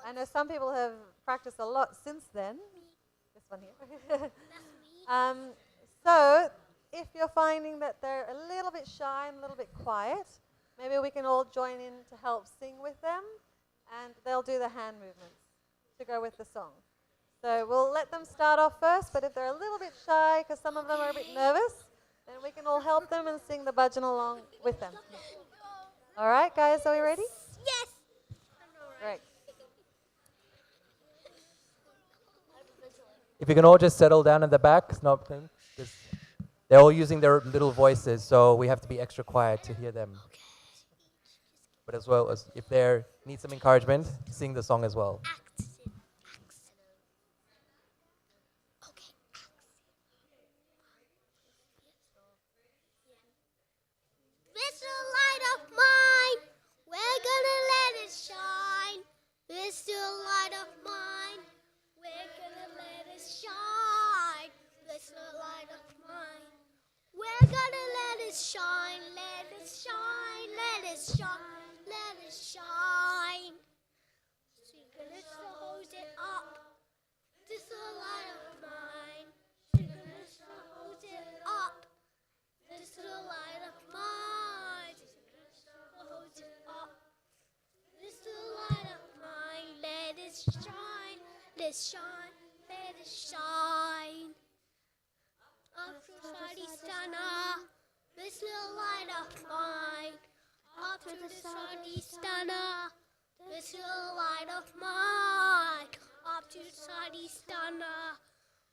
I know some people have practiced a lot since then. This one here. So, if you're finding that they're a little bit shy and a little bit quiet, maybe we can all join in to help sing with them, and they'll do the hand movements to go with the song. So we'll let them start off first, but if they're a little bit shy, because some of them are a bit nervous, then we can all help them and sing the bhajan along with them. All right, guys, are we ready? Yes. Great. If you can all just settle down in the back, it's not, they're all using their little voices, so we have to be extra quiet to hear them. But as well as if they need some encouragement, sing the song as well. This light of mine, we're gonna let it shine. This light of mine, we're gonna let it shine. This light of mine, we're gonna let it shine. Let it shine, let it shine, let it shine. So you're gonna hold it up. This light of mine, you're gonna hold it up. This light of mine, hold it up. This light of mine, let it shine, let it shine, let it shine. Up to Sadistana, this light of mine. Up to the Sadistana, this light of mine. Up to Sadistana,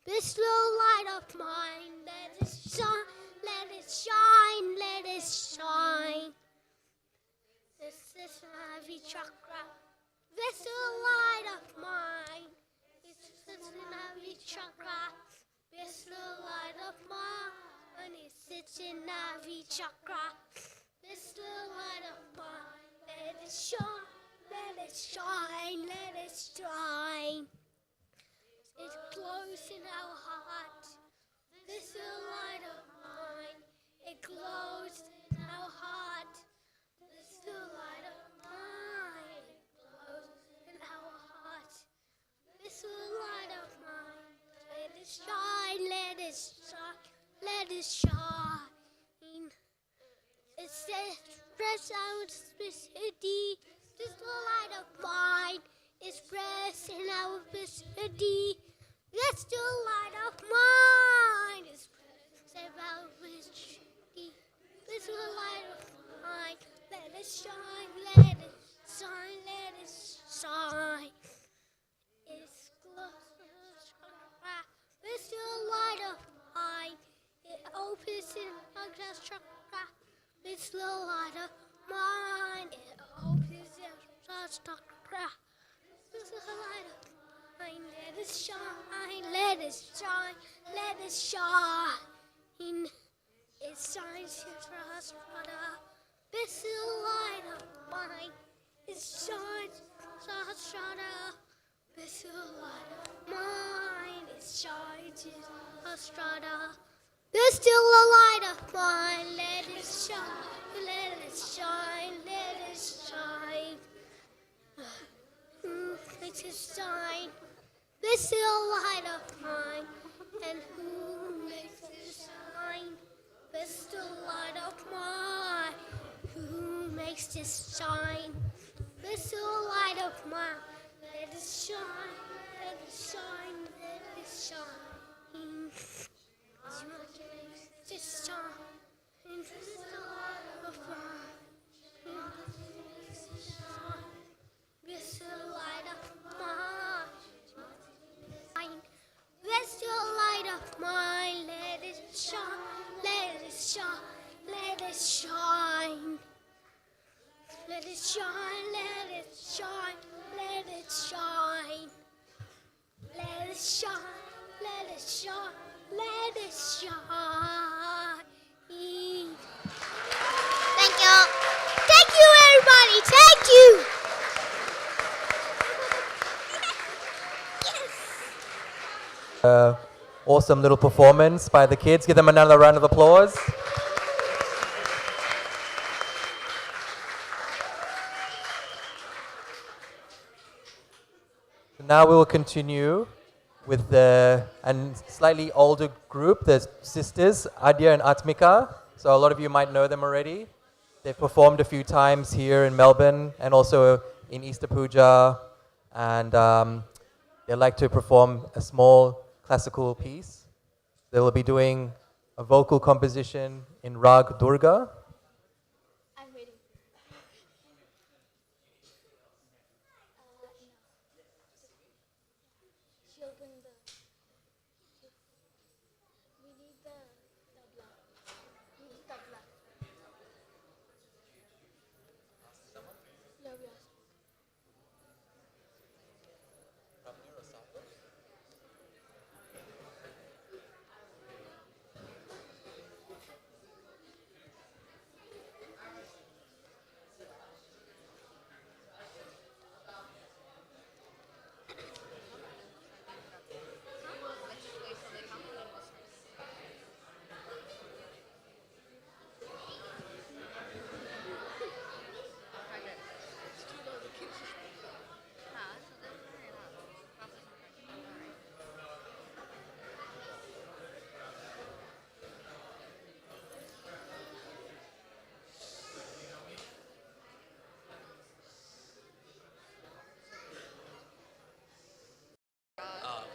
this light of mine, let it shine. Let it shine, let it shine. This is Navi Chakra. This is the light of mine. This is Navi Chakra. This is the light of mine. And it sits in Navi Chakra. This is the light of mine. Let it shine, let it shine, let it shine. It glows in our heart. This is the light of mine. It glows in our heart. This is the light of mine. It glows in our heart. This is the light of mine. Let it shine, let it shine, let it shine. It says, press out specificity. This is the light of mine. It's pressed in our vicinity. That's the light of mine. It's about which this is the light of mine. Let it shine, let it shine, let it shine. It's close. This is the light of mine. It opens in our chakra. It's the light of mine. It opens in our chakra. This is the light of mine. Let it shine, let it shine, let it shine. It shines in us, brother. This is the light of mine. It shines in us, brother. This is the light of mine. It shines in us, brother. There's still a light of mine. Let it shine, let it shine, let it shine. Let it shine. This is a light of mine. And who makes it shine? This is the light of mine. Who makes this shine? This is the light of mine. Let it shine, let it shine, let it shine. This shine. This is the light of mine. This is the light of mine. This is the light of mine. Let it shine, let it shine, let it shine. Let it shine, let it shine, let it shine. Let it shine, let it shine, let it shine. Thank you. Thank you, everybody. Thank you. Awesome little performance by the kids. Give them another round of applause. Now we will continue with the slightly older group, the sisters, Adya and Atmika. So a lot of you might know them already. They've performed a few times here in Melbourne and also in Easter Puja. And they like to perform a small classical piece. They will be doing a vocal composition in Rag Durga. I'm waiting. We need the tabla. We need tabla. Yeah, we are.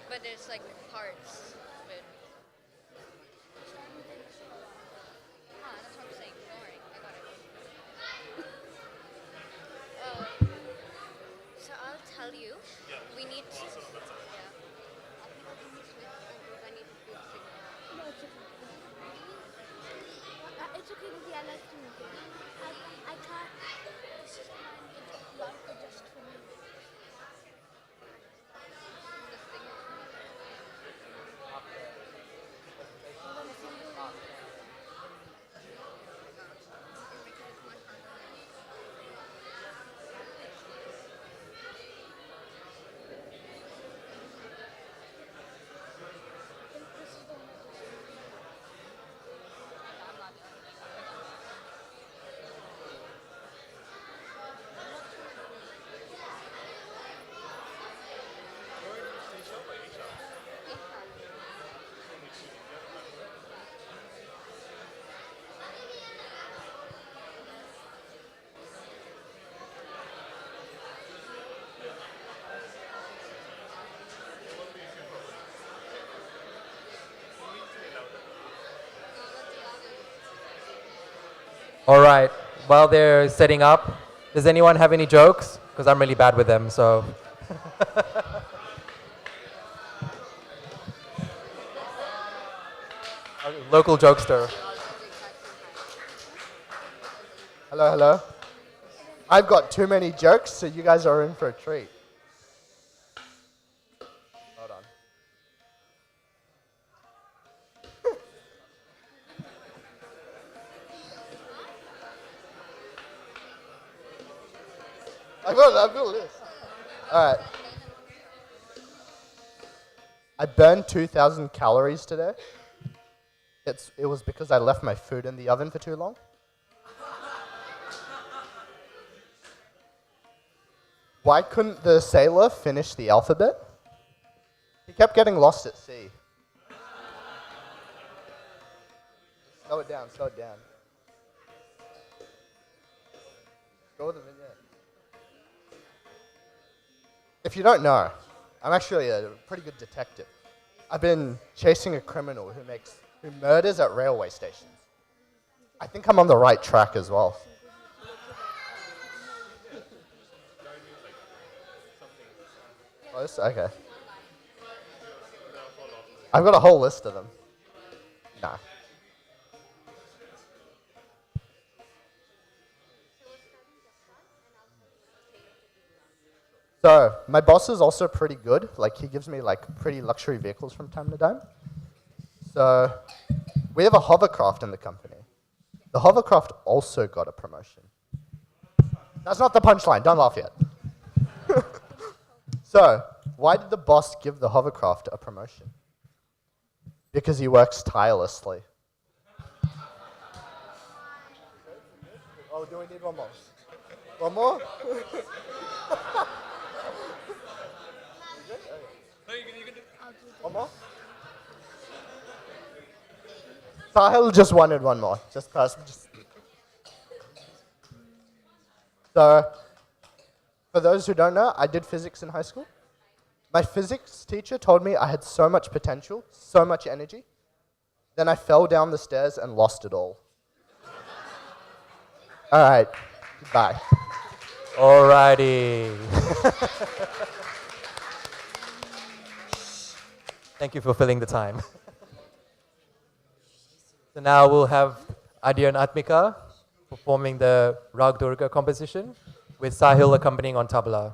But there's like parts with. That's what I'm saying. Don't worry, I got it. So I'll tell you. We need to. Yeah. I think I can use with. I need to do the signal. No, it's okay. It's okay, Vicky. I like to. I can't. This is mine. It's blood just for me. All right, while they're setting up, does anyone have any jokes? Because I'm really bad with them, so. Local jokester. Hello, hello. I've got too many jokes, so you guys are in for a treat. Hold on. I've got a list. All right. I burned 2,000 calories today. It was because I left my food in the oven for too long. Why couldn't the sailor finish the alphabet? He kept getting lost at sea. Slow it down, slow it down. Go with the vignette. If you don't know, I'm actually a pretty good detective. I've been chasing a criminal who murders at railway stations. I think I'm on the right track as well. Close? Okay. I've got a whole list of them. Nah. So, my boss is also pretty good. Like, he gives me, like, pretty luxury vehicles from time to time. So, we have a hovercraft in the company. The hovercraft also got a promotion. That's not the punchline. Don't laugh yet. So, why did the boss give the hovercraft a promotion? Because he works tirelessly. Oh, do we need one more? One more? Sahil just wanted one more. Just pass. So, for those who don't know, I did physics in high school. My physics teacher told me I had so much potential, so much energy. Then I fell down the stairs and lost it all. All right, bye. Alrighty. Thank you for filling the time. So now we'll have Adi and Atmika performing the Rag Durga composition with Sahil accompanying on tabla.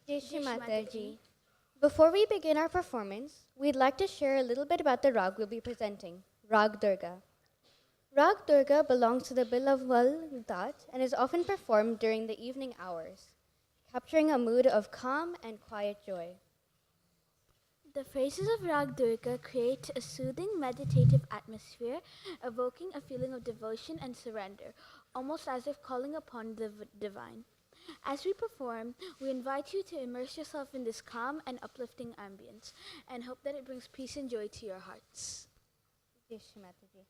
Shri Mataji. Before we begin our performance, we'd like to share a little bit about the rag we'll be presenting, Rag Durga. Rag Durga belongs to the Bilaval Dat and is often performed during the evening hours, capturing a mood of calm and quiet joy. The phrases of Rag Durga create a soothing, meditative atmosphere, evoking a feeling of devotion and surrender, almost as if calling upon the divine. As we perform, we invite you to immerse yourself in this calm and uplifting ambience, and hope that it brings peace and joy to your hearts. Shri Mataji.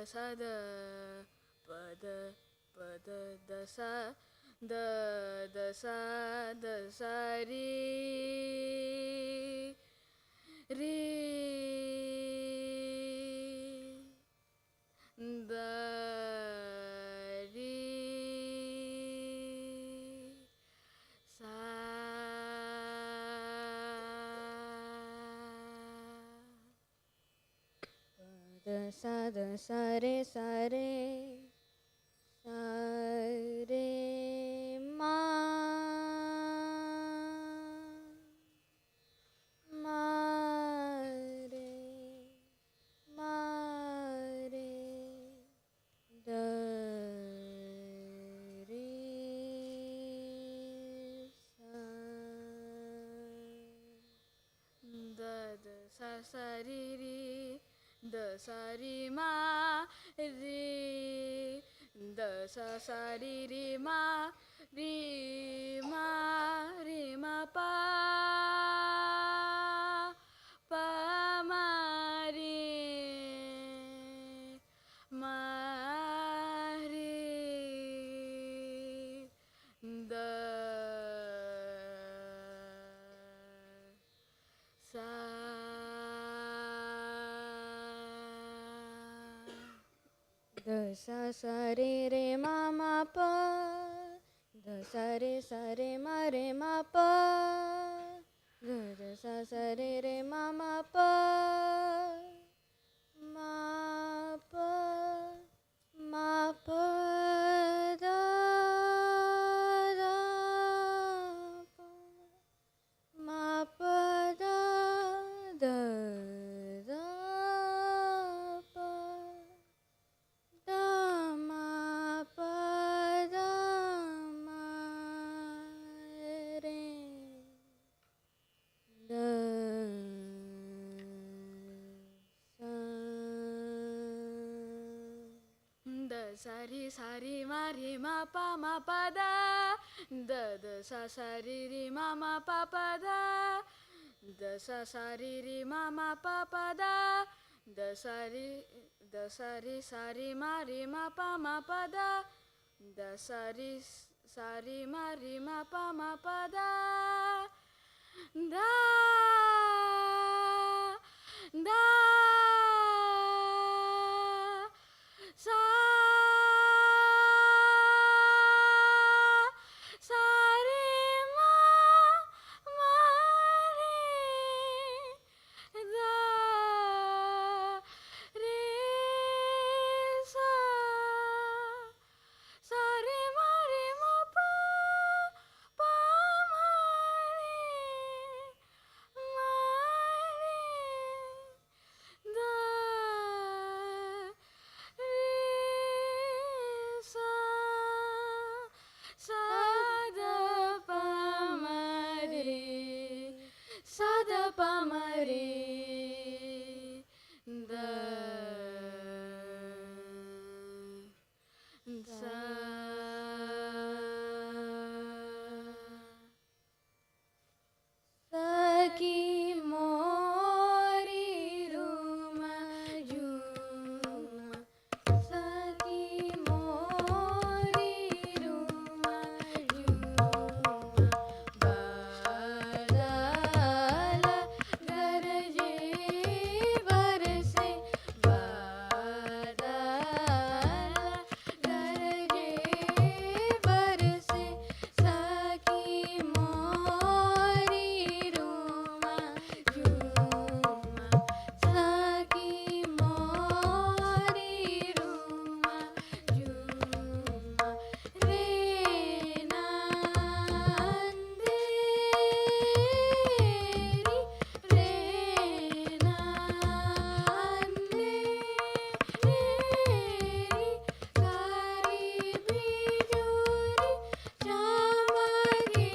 Sada pada pada dasa da dasa dasa ri ri da ri sa Da sa re ma re da re sa sa ri ri da sa ri ma ri da sa sa ri ri ma pa pa ma ri da sa Da sa sa re ma ma pa. Da sa re ma pa. Da sa re ma pa. Ma pa da da pa. Ma pa da da da pa. Da ma pa da ma re. Da sa ri ma pa da sa sa ri ma pa pa da sa sa ri ma pa pa da sa ri ma pa da sa ri ma pa da da sa sa re ma re da re sa sa re ma pa pa ma re da sa sa da pa ma re sa da pa ma re da sa Saki mori ruma juma. Saki mori ruma juma. Badala garaje barse. Badala garaje barse. Saki mori ruma juma. Saki mori ruma juma. Rena anderi, rena anderi, kari bijuri chamage,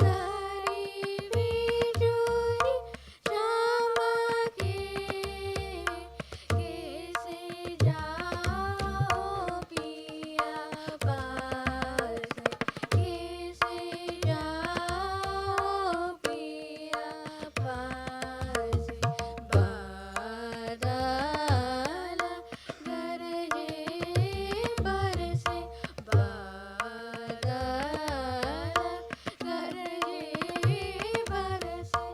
kari bijuri chamage, कैसे जाओ पिया पास, कैसे जाओ पिया पास, बादल गरजे बरसे, बादल गरजे बरसे,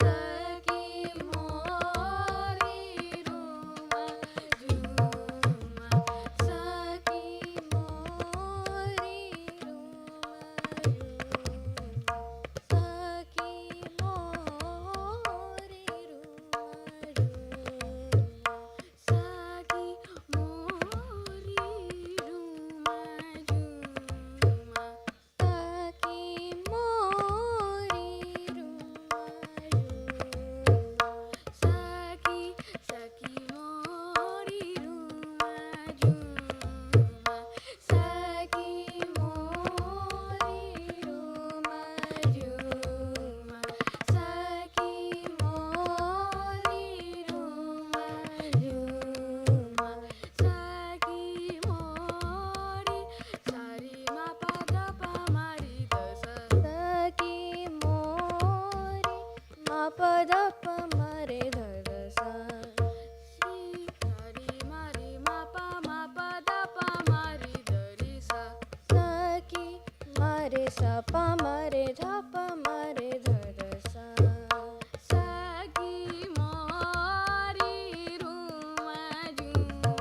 सखी मोरी रूमा जूमा, सखी मोरी रूमा जूमा, सखी मोरी रूमा जूमा, सखी मोरी रूमा जूमा, सखी मोरी रूमा जूमा, सखी सखी मोरी रूमा जूमा, सखी मोरी रूमा जूमा, सखी मोरी रूमा जूमा, सखी मोरी सारी मा पा दा पा मारी द सा, सखी मोरी मा पा दा पा मारे ध द सा, सी सारी मारी मा पा दा पा मारी द री सा, सखी मारे सा पा मारे ध पा मारे ध द सा, सखी मोरी रूमा जूमा,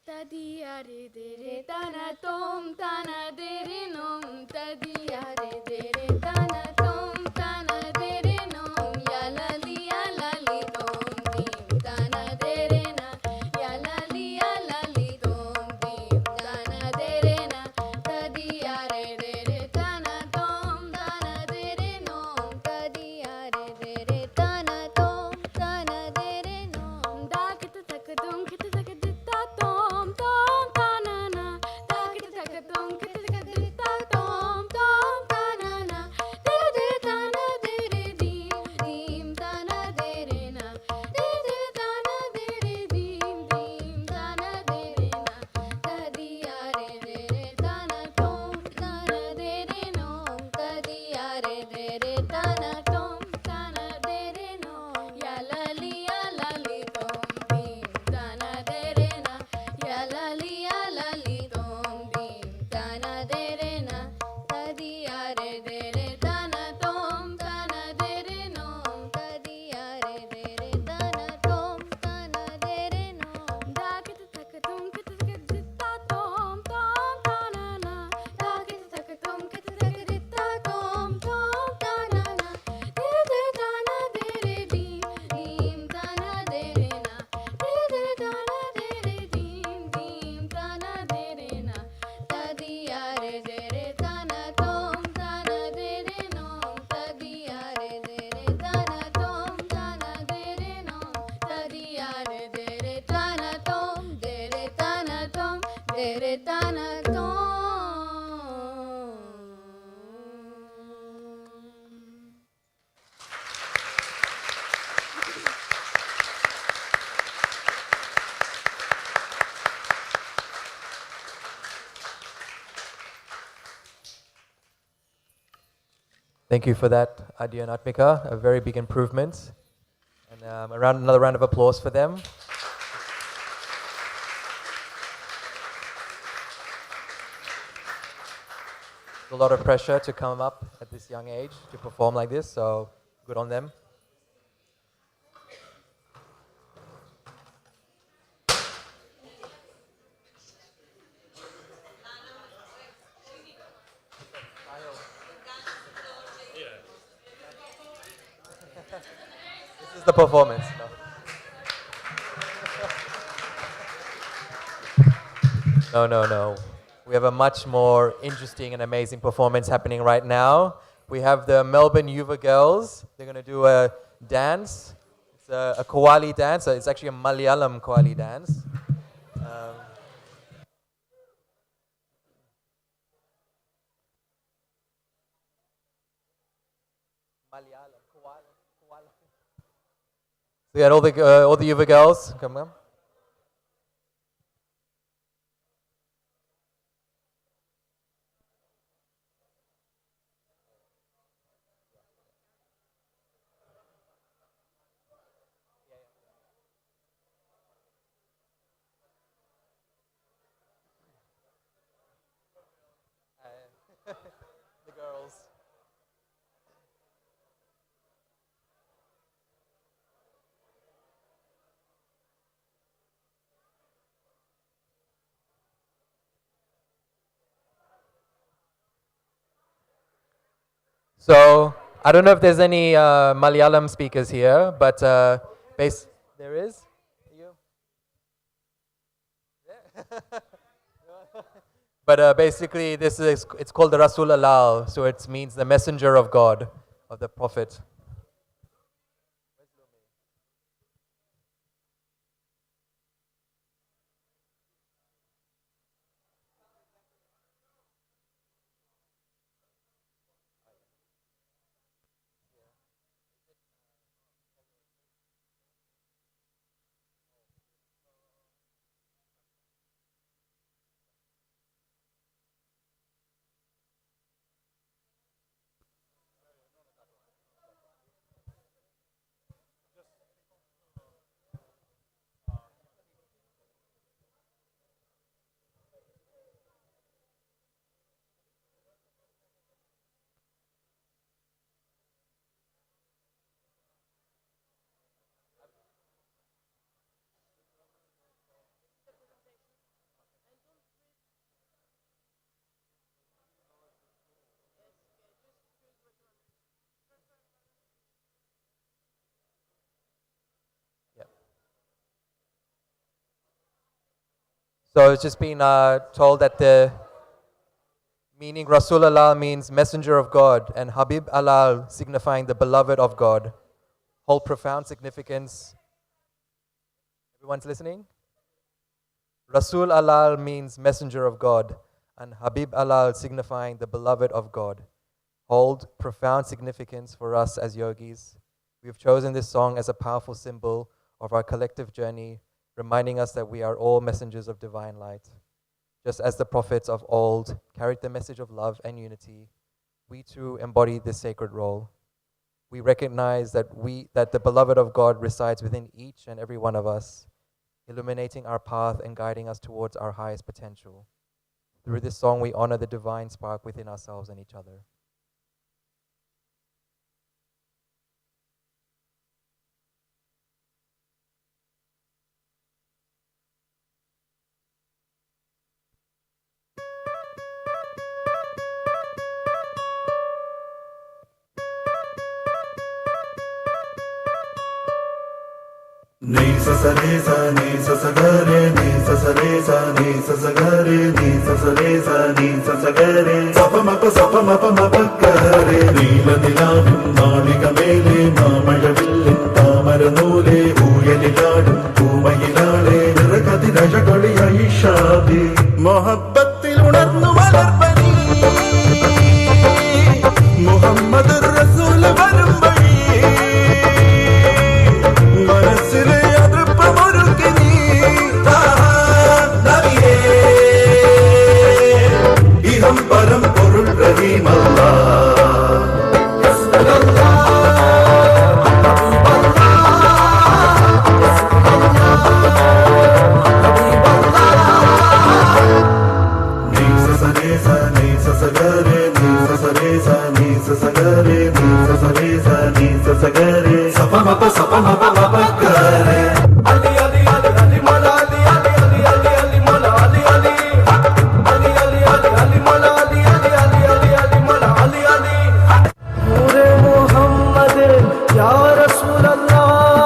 Tadiya re de re tana tom tana de re nom. Tadiya re de re tana tom tana de re nom. Ya la li tom dim tana de re na. Ya la li tom dim tana de re na. Tadiya re de re tana tom tana de re nom. Tadiya re de re tana tom tana de re nom. Da kita tak dum kita tak ditta tom tom tana na. Da kita tak dum kita tak ditta tom tom tana na. De de tana de re dim dim tana de re na. De de tana de re dim dim tana de re na. Tadiya re de re tana tom tana de re nom. Tadiya re de re tana tom tana de re nom. Ya la li tom dim tana de re na. Ya la li tom dim tana de re na. Tadiya re de re tana tom tana de re nom. Tadiya re de re tana tom tana de re nom. Da kita tak dum kita tak ditta tom tom tana na. Da kita tak dum kita tak ditta tom tom tana na. De de tana de re dim dim tana de re na. De de tana de re dim dim tana de re na. Tadiya re de re tana tom tana de re nom. Tadiya re de re tana tom tana de re nom. Tadiya re de re tana tom de re tana tom de re tana tom. Thank you for that, Adya and Atmika. A very big improvement. And another round of applause for them. A lot of pressure to come up at this young age to perform like this, so good on them. the performance. No. We have a much more interesting and amazing performance happening right now. We have the Melbourne Yuva girls. They're going to do a dance. It's a Qawwali dance. It's actually a Malayalam Qawwali dance. So we got all the Yuva girls. Come on. The girls. So I don't know if there's any Malayalam speakers here, but there is. You? Yeah. But basically, it's called the Rasul Allah, so it means the messenger of God, of the Prophet. So it's just been told that the meaning Rasulullah means messenger of God, and Habib Alal signifying the beloved of God. Hold profound significance. Everyone's listening? Rasul Alal means messenger of God, and Habib Alal signifying the beloved of God. Hold profound significance for us as yogis. We have chosen this song as a powerful symbol of our collective journey, reminding us that we are all messengers of divine light. Just as the prophets of old carried the message of love and unity, we too embody this sacred role. We recognize that the beloved of God resides within each and every one of us, illuminating our path and guiding us towards our highest potential. Through this song, we honor the divine spark within ourselves and each other. Ni sa sa re sa ni sa sa ga re ni sa sa re sa ni sa sa ga re ni sa sa re sa ni sa sa ga re sa pa ma pa ga re നീല നിലാവും നാളികമേലെ മാമഴവില്ലിൻ താമരനൂലെ ഊയലിലാടും പൂമയിലാളെ നിറകതിരഴകളിയായി ഷാദി മൊഹബ്ബത്തിൽ ഉണർന്നു വളർവനി മുഹമ്മദ് റസൂൽ വരും വഴി മനസ്സിലെ അതൃപ്പമൊരുക്കി നീ നബിയേ ഇഹം പരം പൊരുൾ റഹീമല്ലാ Muhammad ya Rasulullah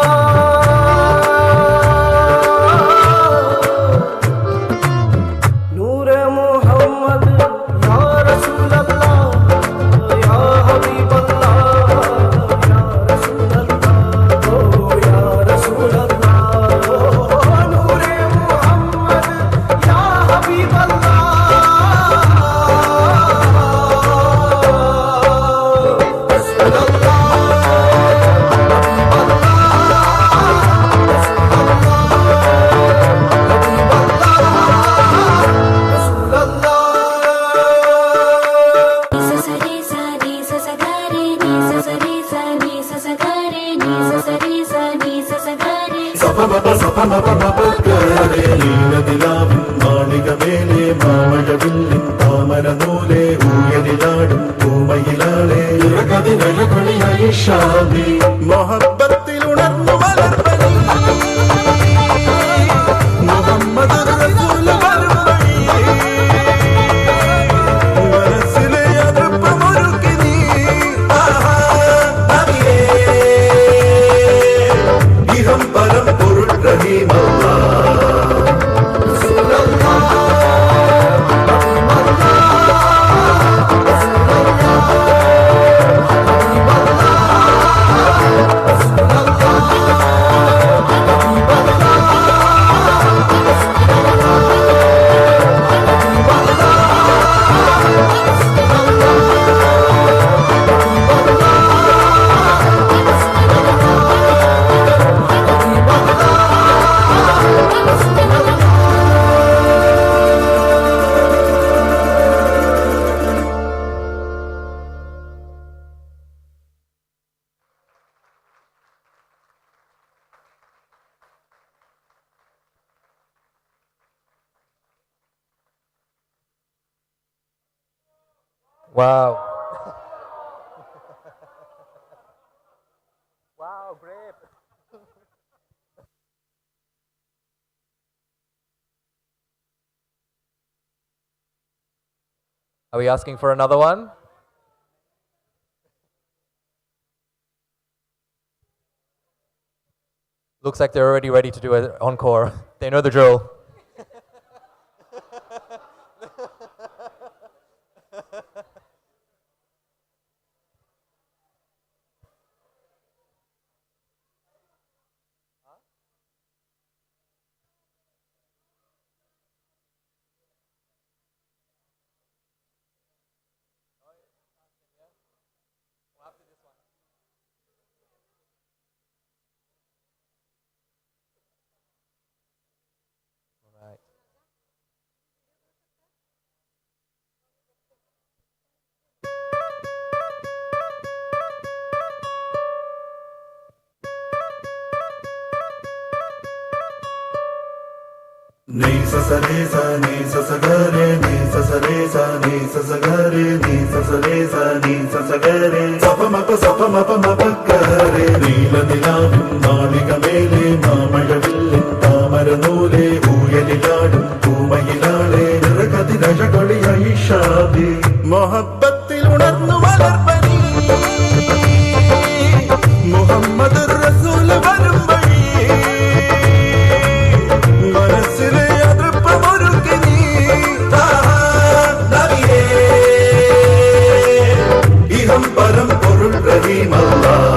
മാമഴവില്ലിൻ താമരനൂലെ ഊയലിലാടും പൂമയിലാളെ ഷാബി മൊഹബത്തിൽ ഉണർന്നു മലർവഴി മുഹമ്മദ് റസൂൽ വരും വഴി മനസ്സിലെ അടുപ്പമൊരുക്കി നീ ഇഹം പരം പൊരുൾ റഹീമല്ലാഹ് Wow. Wow, great. Are we asking for another one? Looks like they're already ready to do an encore. They know the drill. Right. Ni sa sa re sa ni sa sa ga re ni sa sa re sa ni sa sa ga re ni sa sa re sa ni sa sa ga re sa pa ma pa ga re നീല നിലാവിൻ മാളികമേലെ മാമഴവില്ലിൻ താമരനൂലെ ഊയലിലാടും പൂമയിലാളെ നിറകതിരകളിയായി ഷാബി മൊഹബത്തിൽ ഉണർന്നു മലർവഴി മുഹമ്മദ് റസൂൽ വരും വഴി മനസ്സിലെ അടുപ്പമൊരുക്കി നീ ഇഹം പരം പൊരുൾ റഹീമല്ലാഹ്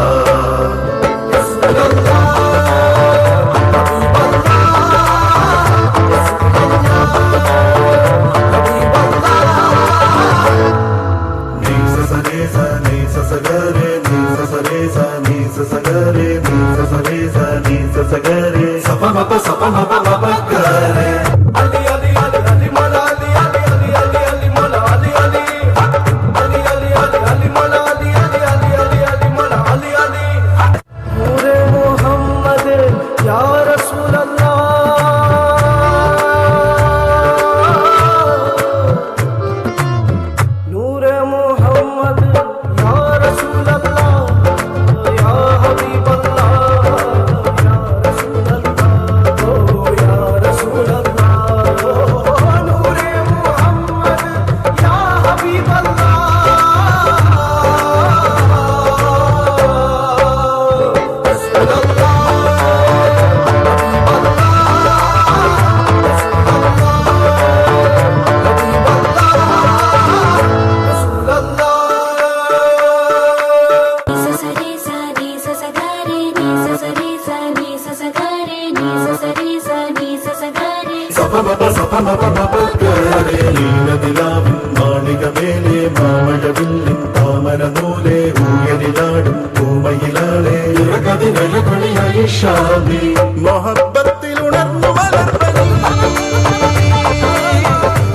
നീലനിലാവിൻ മാളികമേലെ മാമഴവില്ലിൻ താമരനൂലെ ഊയലിലാടും പൂമയിലാളെ നിറകതിരകളിയായി ഷാബി മൊഹബത്തിൽ ഉണർന്നു മലർവഴി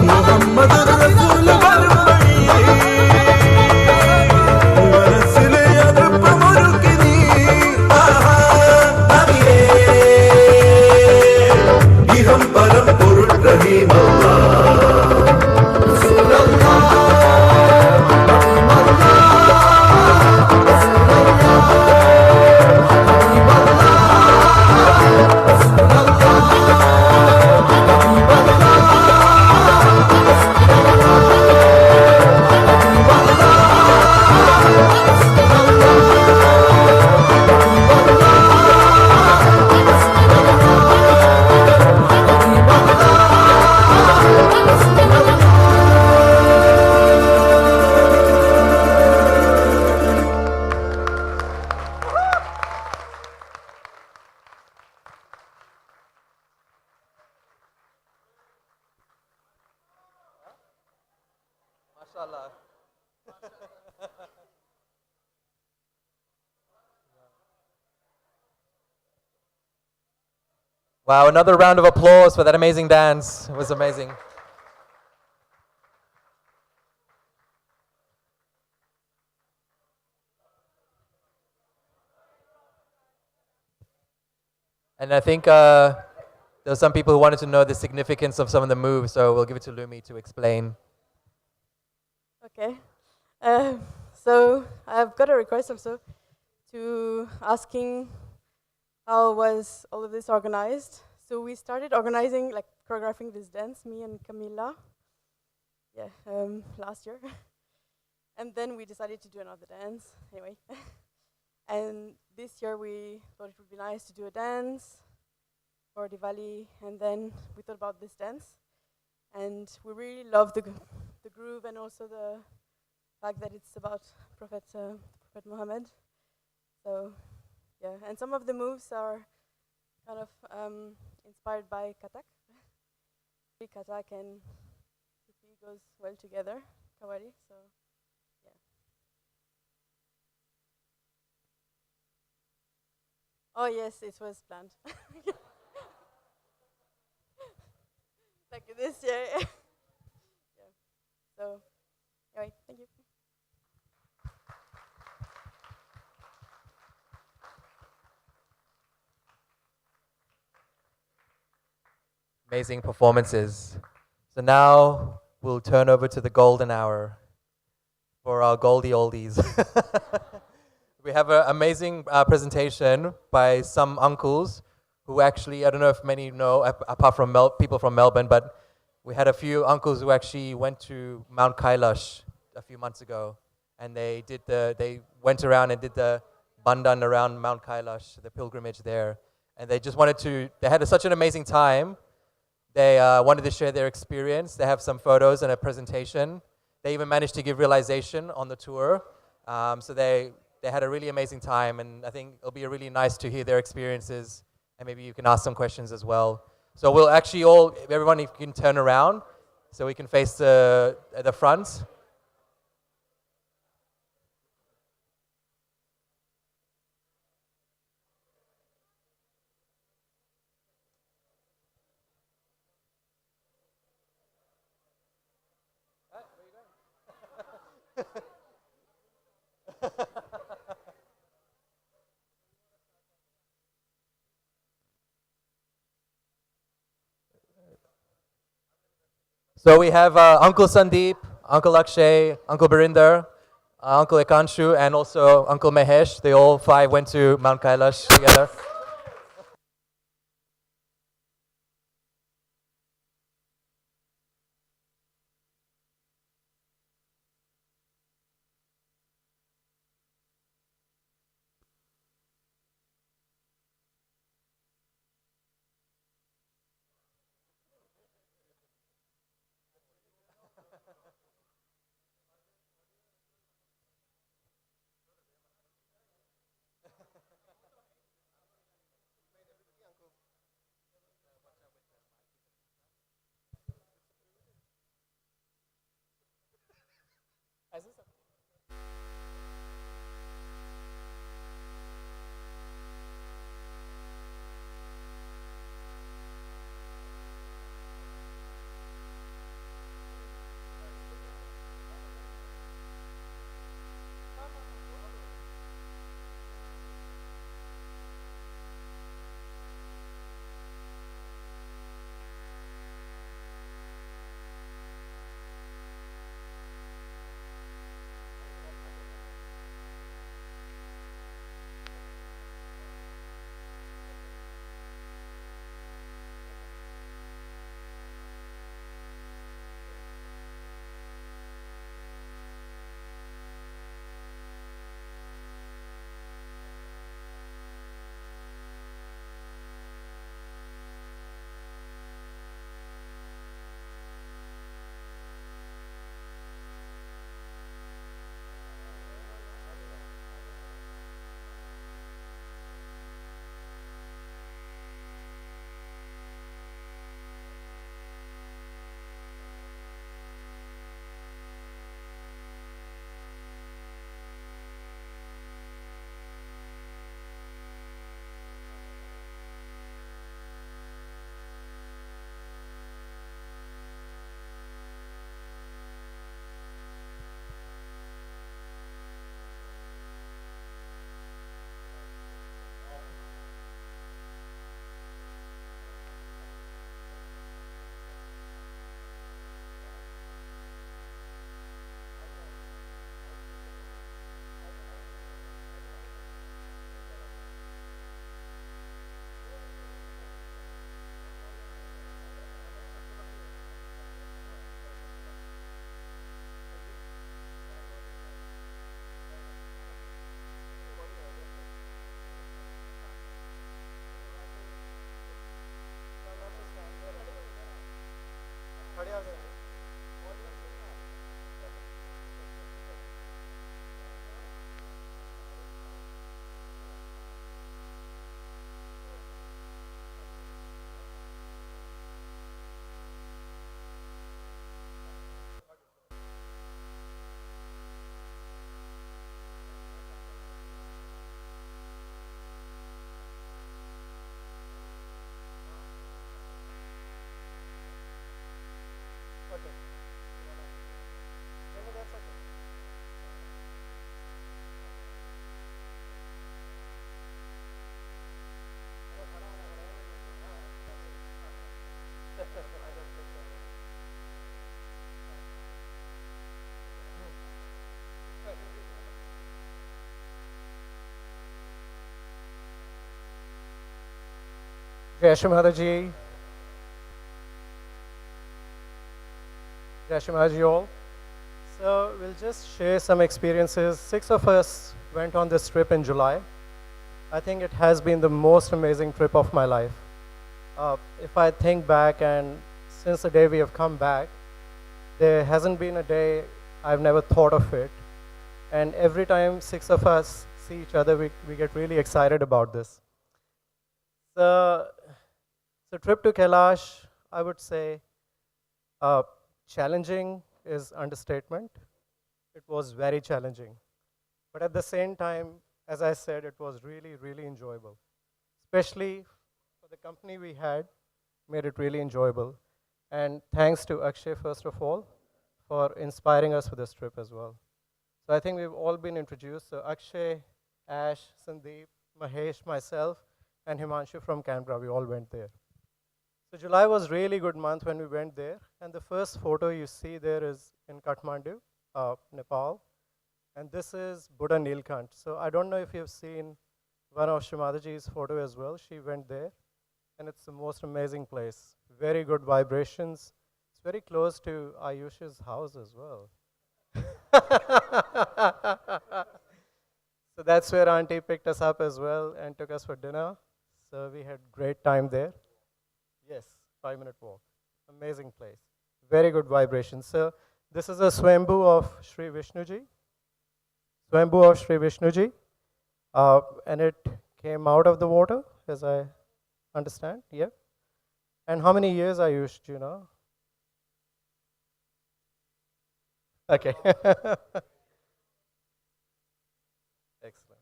മുഹമ്മദ് റസൂൽ വരും വഴി മനസ്സിലെ അടുപ്പമൊരുക്കി നീ ഇഹം പരം പൊരുൾ റഹീമല്ലാഹ് Mashallah. Wow, another round of applause for that amazing dance. It was amazing. And I think there were some people who wanted to know the significance of some of the moves, so we'll give it to Lumi to explain. Okay. So I've got a request also to asking how was all of this organized. So we started organizing, like choreographing this dance, me and Camilla, last year. And then we decided to do another dance, anyway. And this year we thought it would be nice to do a dance for Diwali, and then we thought about this dance. And we really love the groove and also the fact that it's about Prophet Muhammad. So, yeah, and some of the moves are kind of inspired by Kathak. Kathak and Sufi goes well together, Kawari, so yeah. Oh yes, it was planned. Like this year. Yeah. So, anyway, thank you. Amazing performances. So now we'll turn over to the golden hour for our Goldie Oldies. We have an amazing presentation by some uncles who actually, I don't know if many know, apart from people from Melbourne, but we had a few uncles who actually went to Mount Kailash a few months ago, and they went around and did the bandan around Mount Kailash, the pilgrimage there, and they just they had such an amazing time. They wanted to share their experience. They have some photos and a presentation. They even managed to give realization on the tour. So they had a really amazing time, and I think it'll be really nice to hear their experiences, and maybe you can ask some questions as well. So we'll actually everyone, if you can turn around so we can face the front. So we have Uncle Sandeep, Uncle Akshay, Uncle Barinder, Uncle Ekanshu, and also Uncle Mahesh. They all 5 went to Mount Kailash together. Shri Mataji. Shri Mataji all. So we'll just share some experiences. 6 of us went on this trip in July. I think it has been the most amazing trip of my life. If I think back, and since the day we have come back, there hasn't been a day I've never thought of it. And every time 6 of us see each other, we get really excited about this. So trip to Kailash, I would say, challenging is understatement. It was very challenging. But at the same time, as I said, it was really, really enjoyable. Especially for the company we had, made it really enjoyable. And thanks to Akshay, first of all, for inspiring us for this trip as well. So I think we've all been introduced. So Akshay, Ash, Sandeep, Mahesh, myself, and Himanshu from Canberra, we all went there. So July was really good month when we went there. And the first photo you see there is in Kathmandu, Nepal. And this is Buddha Nilkant. So I don't know if you've seen one of Shri Mataji's photo as well. She went there. And it's the most amazing place. Very good vibrations. It's very close to Ayush's house as well. So that's where Auntie picked us up as well and took us for dinner. So we had great time there. Yes, 5-minute walk. Amazing place. Very good vibrations. So this is a Swambhu of Shri Vishnuji. Swambhu of Shri Vishnuji. And it came out of the water, as I understand. Yeah. And how many years Ayush, do you know? Okay. Excellent.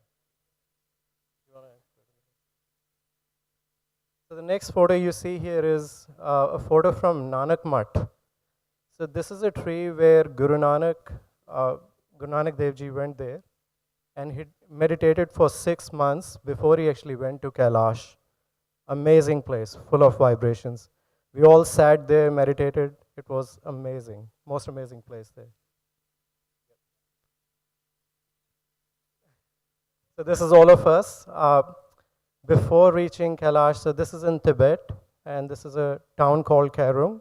So the next photo you see here is a photo from Nanak Mutt. So this is a tree where Guru Nanak Dev Ji went there, and he meditated for 6 months before he actually went to Kailash. Amazing place, full of vibrations. We all sat there, meditated. It was amazing, most amazing place there. So this is all of us. Before reaching Kailash, so this is in Tibet, and this is a town called Kairung.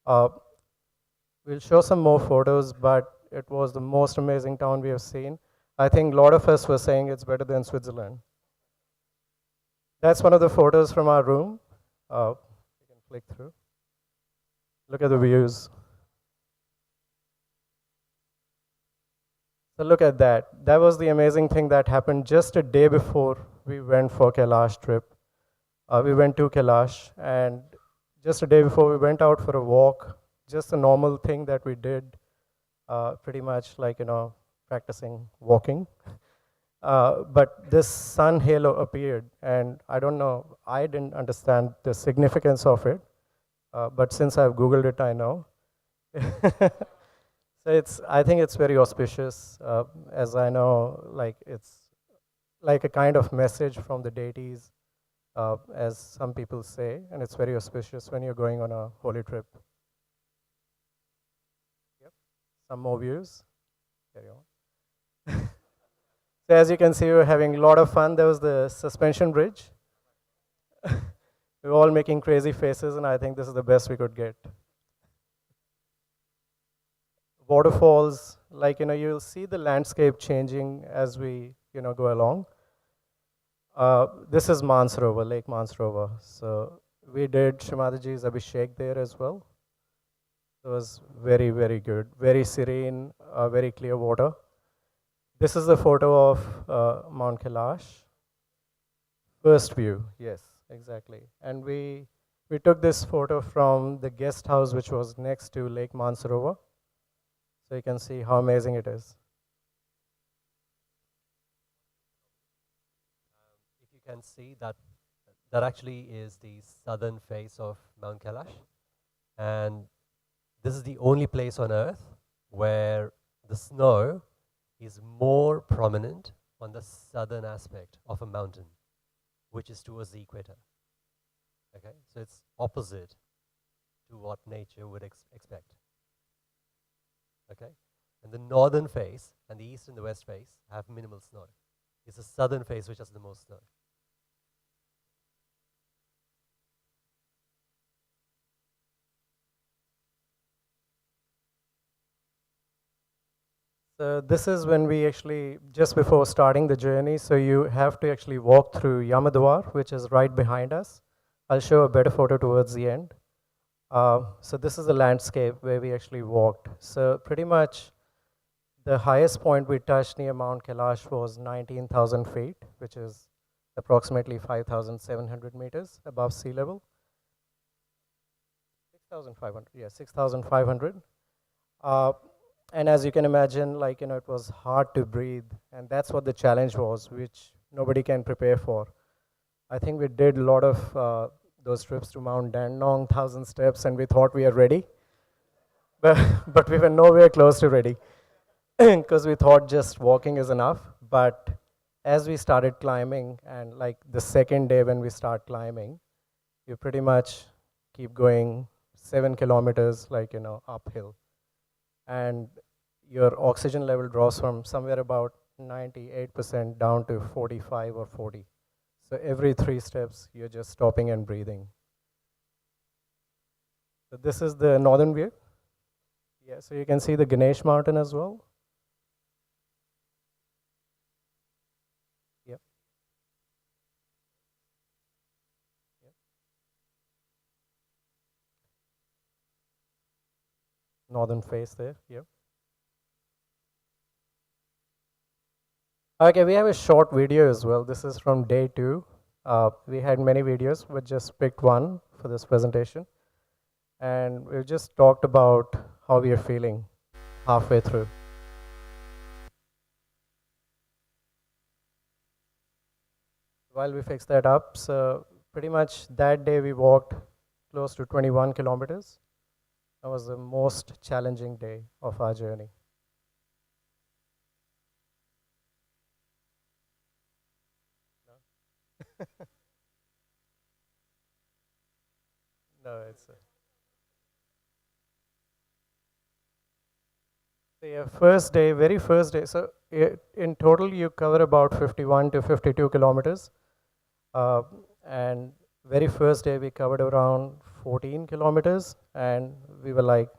We'll show some more photos, but it was the most amazing town we have seen. I think a lot of us were saying it's better than Switzerland. That's one of the photos from our room. You can click through. Look at the views. So look at that. That was the amazing thing that happened just a day before we went for Kailash trip. We went to Kailash, and just a day before we went out for a walk, just a normal thing that we did, pretty much like, practicing walking. But this sun halo appeared, and I don't know, I didn't understand the significance of it, but since I've Googled it, I know. So I think it's very auspicious, as I know, like it's like a kind of message from the deities, as some people say, and it's very auspicious when you're going on a holy trip. Yep. Some more views. Carry on. So as you can see, we're having a lot of fun. There was the suspension bridge. We were all making crazy faces, and I think this is the best we could get. Waterfalls, like, you'll see the landscape changing as we, go along. This is Mansarovar, Lake Mansarovar. So we did Shri Mataji's Abhishek there as well. It was very, very good, very serene, very clear water. This is the photo of Mount Kailash. First view, yes, exactly. And we took this photo from the guest house, which was next to Lake Mansarovar. So you can see how amazing it is. If you can see that actually is the southern face of Mount Kailash. And this is the only place on earth where the snow is more prominent on the southern aspect of a mountain, which is towards the equator. Okay, so it's opposite to what nature would expect. Okay, and the northern face and the east and the west face have minimal snow. It's the southern face which has the most snow. So this is when we actually, just before starting the journey, so you have to actually walk through Yamadwar, which is right behind us. I'll show a better photo towards the end. So this is the landscape where we actually walked. So pretty much the highest point we touched near Mount Kailash was 19,000 feet, which is approximately 5,700 meters above sea level. 6,500, yeah, 6,500. And as you can imagine, like, it was hard to breathe, and that's what the challenge was, which nobody can prepare for. I think we did a lot of those trips to Mount Dandenong, 1,000 steps, and we thought we are ready, but we were nowhere close to ready, because we thought just walking is enough. But as we started climbing, and like the second day when we start climbing, you pretty much keep going 7 kilometers, like, uphill. And your oxygen level drops from somewhere about 98% down to 45 or 40. So every 3 steps, you're just stopping and breathing. So this is the northern view. Yeah, so you can see the Ganesh mountain as well. Yep. Yep. Northern face there, yep. Okay, we have a short video as well. This is from day 2. We had many videos, but just picked one for this presentation. And we've just talked about how we are feeling halfway through. While we fix that up, so pretty much that day we walked close to 21 kilometers. That was the most challenging day of our journey. No, it's the first day, very first day. So in total, you cover about 51 to 52 kilometers. And very first day, we covered around 14 kilometers. And we were like,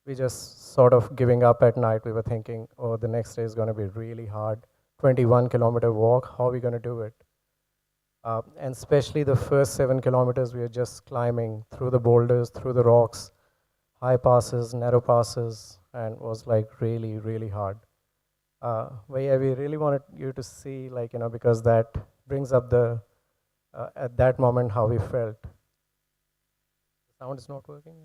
we just sort of giving up at night. We were thinking, oh, the next day is going to be really hard. 21-kilometer walk, how are we going to do it? And especially the first 7 kilometers, we were just climbing through the boulders, through the rocks, high passes, narrow passes, and was like really, really hard. But yeah, we really wanted you to see, like, because that brings up the, at that moment, how we felt. The sound is not working.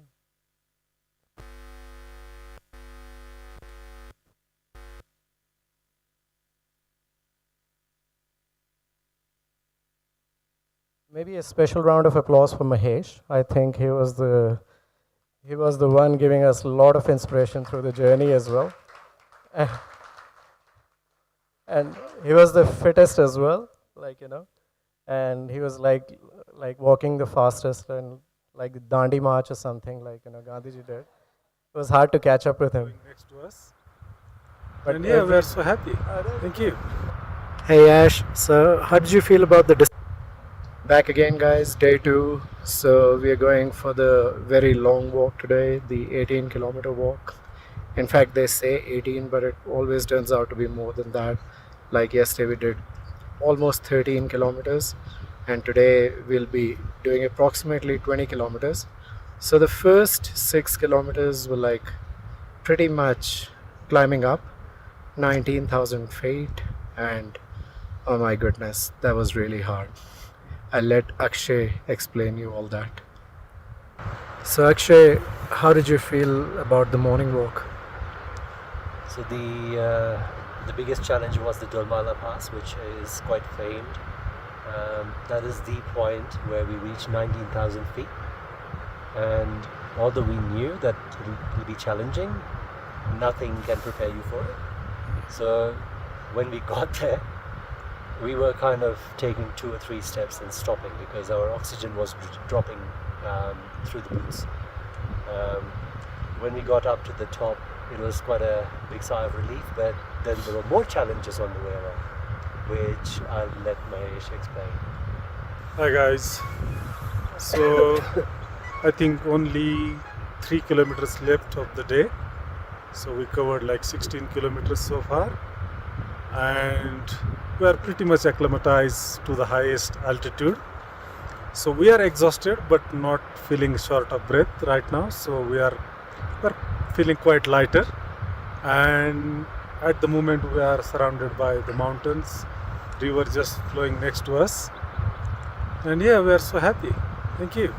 Maybe a special round of applause for Mahesh. I think he was the one giving us a lot of inspiration through the journey as well. And he was the fittest as well, like, and he was like walking the fastest, and like the Dandi March or something, like, Gandhiji did. It was hard to catch up with him. Next to us. But and yeah, we're so happy. Thank you. Hey Ash, so how did you feel about the distance? Back again, guys, day 2. So we are going for the very long walk today, the 18-kilometer walk. In fact, they say 18, but it always turns out to be more than that. Like yesterday, we did almost 13 kilometers, and today we'll be doing approximately 20 kilometers. So the first 6 kilometers were like pretty much climbing up 19,000 feet, and oh my goodness, that was really hard. I'll let Akshay explain you all that. So Akshay, how did you feel about the morning walk? So the biggest challenge was the Nirmala pass, which is quite famed. That is the point where we reached 19,000 feet. And although we knew that it will be challenging, nothing can prepare you for it. So when we got there, we were kind of taking 2 or 3 steps and stopping because our oxygen was dropping through the boots. When we got up to the top, it was quite a big sigh of relief, but then there were more challenges on the way around, which I'll let Mahesh explain. Hi guys. So I think only 3 kilometers left of the day. So we covered like 16 kilometers so far, and we are pretty much acclimatized to the highest altitude. So we are exhausted but not feeling short of breath right now. So we're feeling quite lighter, and at the moment we are surrounded by the mountains, river just flowing next to us, and yeah, we are so happy. Thank you.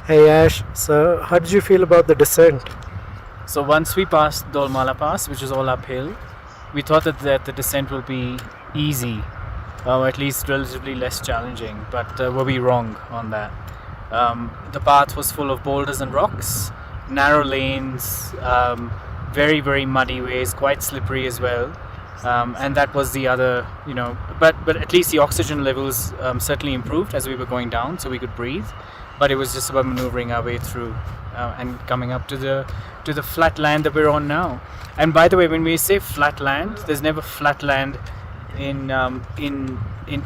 Hey Ash, so how did you feel about the descent? So once we passed Dolmala Pass, which is all uphill, we thought that the descent will be easy, or at least relatively less challenging, but were we wrong on that? The path was full of boulders and rocks, narrow lanes, very, very muddy ways, quite slippery as well. And that was the other, but at least the oxygen levels certainly improved as we were going down, so we could breathe. But it was just about maneuvering our way through and coming up to the flat land that we're on now. And by the way, when we say flat land, there's never flat land in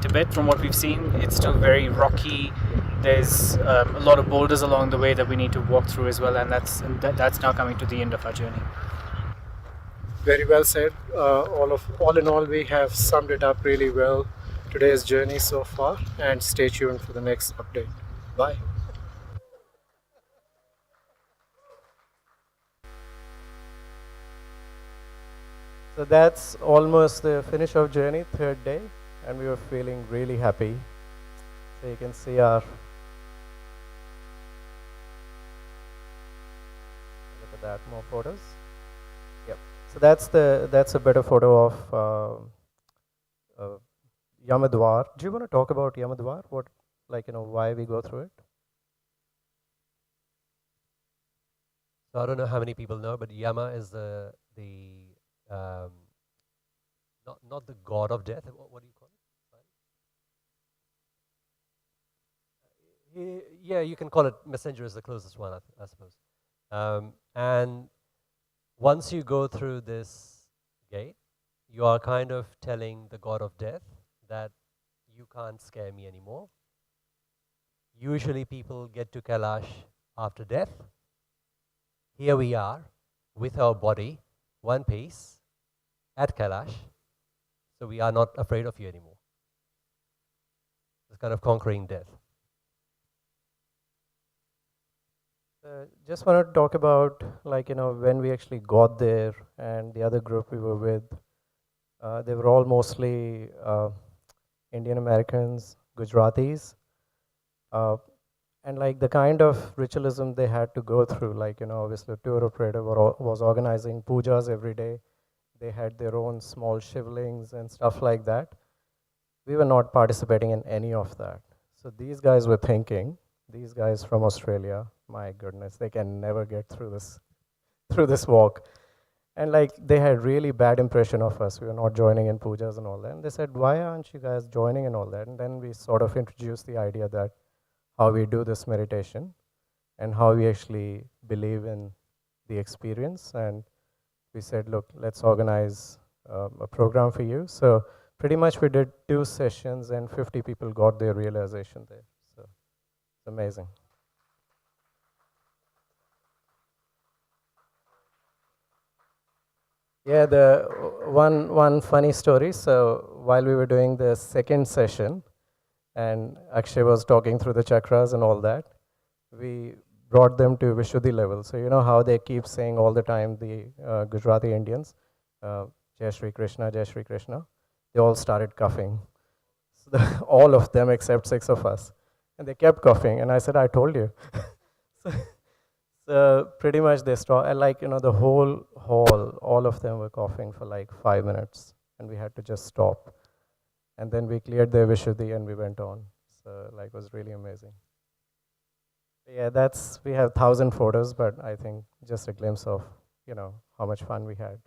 Tibet. From what we've seen, it's still very rocky. There's a lot of boulders along the way that we need to walk through as well, and that's now coming to the end of our journey. Very well said. All in all, we have summed it up really well, today's journey so far, and stay tuned for the next update. Bye. So that's almost the finish of journey, third day, and we were feeling really happy. So you can see look at that, more photos. Yep. So that's a better photo of Yamadwar. Do you want to talk about Yamadwar? Why we go through it? So I don't know how many people know, but Yama is not the god of death. What do you call it? Yeah, you can call it messenger is the closest one, I suppose. And once you go through this gate, you are kind of telling the god of death that you can't scare me anymore. Usually people get to Kailash after death. Here we are with our body, one piece, at Kailash, so we are not afraid of you anymore. It's kind of conquering death. Just wanted to talk about when we actually got there, and the other group we were with, they were all mostly Indian Americans, Gujaratis, and the kind of ritualism they had to go through, obviously tour operator was organizing pujas every day. They had their own small shivlings and stuff like that. We were not participating in any of that. So these guys were thinking, these guys from Australia, my goodness, they can never get through this walk. And they had really bad impression of us. We were not joining in pujas and all that. And they said, why aren't you guys joining and all that? And then we sort of introduced the idea that how we do this meditation and how we actually believe in the experience. And we said, look, let's organize a program for you. So pretty much we did 2 sessions and 50 people got their realization there. So it's amazing. Yeah, the one funny story. So while we were doing the second session, and Akshay was talking through the chakras and all that, we brought them to Vishuddhi level. So you know how they keep saying all the time, the Gujarati Indians, Jai Shri Krishna, Jai Shri Krishna. They all started coughing. So all of them except 6 of us. And they kept coughing. And I said, I told you. So pretty much they stopped. And the whole hall, all of them were coughing for 5 minutes. And we had to just stop. And then we cleared their Vishuddhi and we went on. So it was really amazing. Yeah, we have 1,000 photos, but I think just a glimpse of, how much fun we had.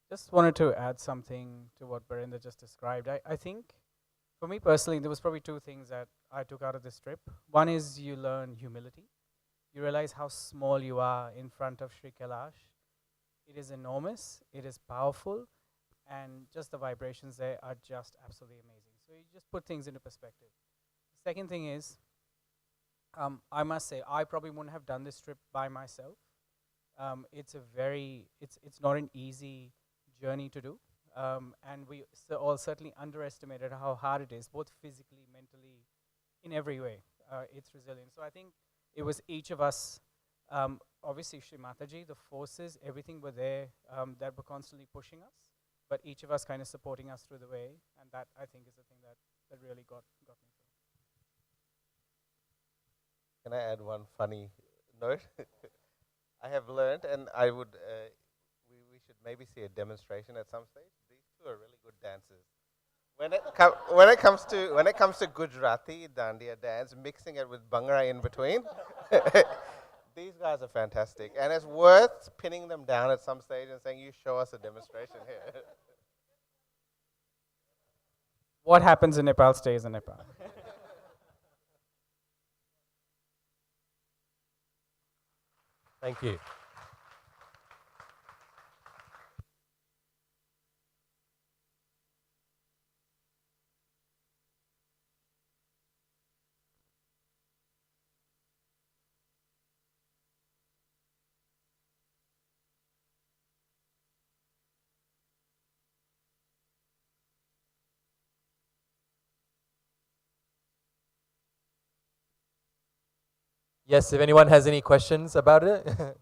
Just wanted to add something to what Barinder just described. I think, for me personally, there was probably 2 things that I took out of this trip. One is you learn humility. You realize how small you are in front of Sri Kailash. It is enormous, it is powerful, and just the vibrations there are just absolutely amazing. So you just put things into perspective. The second thing is, I must say, I probably wouldn't have done this trip by myself. It's not an easy journey to do, and we all certainly underestimated how hard it is, both physically, mentally, in every way. It's resilient. So I think it was each of us. Obviously, Shri Mataji, the forces, everything were there that were constantly pushing us, but each of us kind of supporting us through the way, and that I think is the thing that really got me through. Can I add one funny note? I have learned, and I would, we should maybe see a demonstration at some stage. These two are really good dancers. When it comes to Gujarati dandiya dance, mixing it with bhangra in between, these guys are fantastic, and it's worth pinning them down at some stage and saying, "You show us a demonstration here." What happens in Nepal stays in Nepal. Thank you. Yes, if anyone has any questions about it.